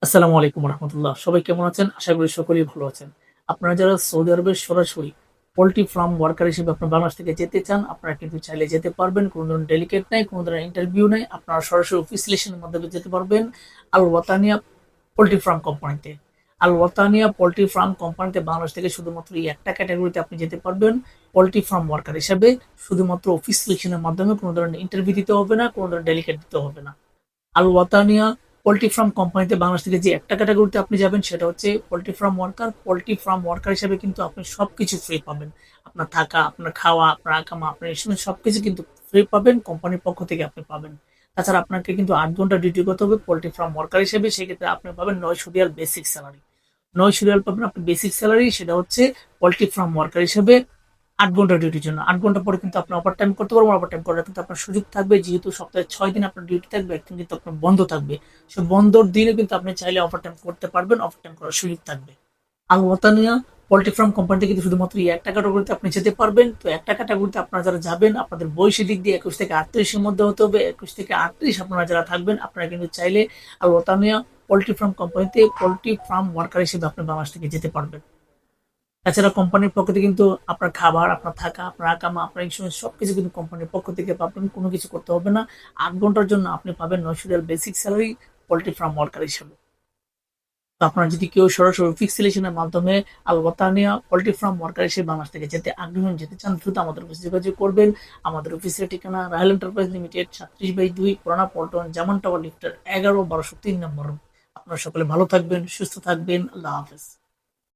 আসসালামু আলাইকুম রহমতুল্লাহ। সবাই কেমন আছেন? আশা করি সকলেই ভালো আছেন। আপনারা যারা সৌদি আরবের সরাসরি পোল্ট্রি ফার্ম ওয়ার্কার হিসেবে আপনার বাংলাদেশ থেকে যেতে চান, আপনারা কিন্তু চাইলে যেতে পারবেন। কোনো ধরনের ডেলিকেট নাই, কোনো ধরনের ইন্টারভিউ নাই। আপনারা সরাসরি অফিস সিলেকশনের মাধ্যমে যেতে পারবেন আল ওয়াতানিয়া পোল্ট্রি ফার্ম কোম্পানিতে। আল ওয়াতানিয়া পোল্ট্রি ফার্ম কোম্পানিতে বাংলাদেশ থেকে শুধুমাত্র এই একটা ক্যাটাগরিতে আপনি যেতে পারবেন পোল্ট্রি ফার্ম ওয়ার্কার হিসেবে। শুধুমাত্র অফিস সিলেকশনের মাধ্যমে, কোনো ধরনের ইন্টারভিউ দিতে হবে না, কোনো ধরনের ডেলিকেট দিতে হবে না। আল ওয়াতানিয়া পোল্ট্রি ফার্ম কোম্পানিতে বাংলাদেশ থেকে যে একটা ক্যাটাগরিতে আপনি যাবেন সেটা হচ্ছে poultry farm worker. Poultry farm worker হিসেবে কিন্তু আপনি সবকিছু ফ্রি পাবেন। আপনার থাকা, আপনার খাওয়া, আপনার আকামা, আপনার ইনস্যুরেন্স সবকিছু কিন্তু ফ্রি পাবেন, কোম্পানির পক্ষ থেকে আপনি পাবেন। তাছাড়া আপনাকে কিন্তু 8 ঘন্টা ডিউটি করতে হবে পোল্ট্রি ফার্ম ওয়ার্কার হিসেবে। সেক্ষেত্রে আপনি পাবেন 900 রিয়াল বেসিক স্যালারি। 900 রিয়াল পাবেন আপনি বেসিক স্যালারি, সেটা হচ্ছে পোল্ট্রি ফার্ম ওয়ার্কার হিসেবে 8 ঘন্টা ডিউটির জন্য। 8 ঘন্টা পরে কিন্তু আপনি ওভার টাইম করতে পারবেন। ওভার টাইম করার কিন্তু আপনার সুযোগ থাকবে, যেহেতু সপ্তাহে 6 দিন আপনার ডিউটি থাকবে, একদিন কিন্তু আপনার বন্ধ থাকবে। সে বন্ধর দিনে কিন্তু আপনি চাইলে ওভার টাইম করতে পারবেন, ওভার টাইম করার সুযোগ থাকবে। আল ওয়াতানিয়া পোল্ট্রি ফার্ম কোম্পানিতে কিন্তু শুধুমাত্র এই একটা ক্যাটাগরিতে আপনি যেতে পারবেন। তো একটা ক্যাটাগরিতে আপনারা যারা যাবেন, আপনাদের বয়সের দিক দিয়ে 21 থেকে 38-এর মধ্যে হতে হবে। 21 থেকে 38 আপনারা যারা থাকবেন, আপনারা কিন্তু চাইলে আল ওয়াতানিয়া পোল্ট্রি ফার্ম কোম্পানিতে পোল্ট্রি ফার্ম ওয়ার্কার হিসেবে আপনি বাংলাদেশ থেকে যেতে পারবেন। তাছাড়া কোম্পানির পক্ষ থেকে কিন্তু আপনার খাবার, আপনার থাকা, আপনার আকামা, আপনার ইন্স্যুরেন্স সবকিছু কিন্তু কোম্পানির পক্ষ থেকে পাবেন। কোনো কিছু করতে হবে না। 8 ঘন্টার জন্য আপনি পাবেন 900 Real basic salary poultry farm worker হিসেবে। তো আপনারা যদি কেউ সরাসরি ফিক্স সিলেকশনের মাধ্যমে আল ওয়াতানিয়া পোল্ট্রি ফার্ম ওয়ার্কার হিসেবে বাংলাদেশ থেকে যেতে আগ্রহী হন, যেতে চান, দ্রুত আমাদের অফিসে যোগাযোগ করবেন। আমাদের অফিসের ঠিকানা রাহেল এন্টারপ্রাইজ লিমিটেড, 37/2 পুরানা পল্টন, জামান টাওয়ার, লিফটার 11, 1203 নম্বর। আপনারা সকলে ভালো থাকবেন, সুস্থ থাকবেন। আল্লাহ হাফেজ।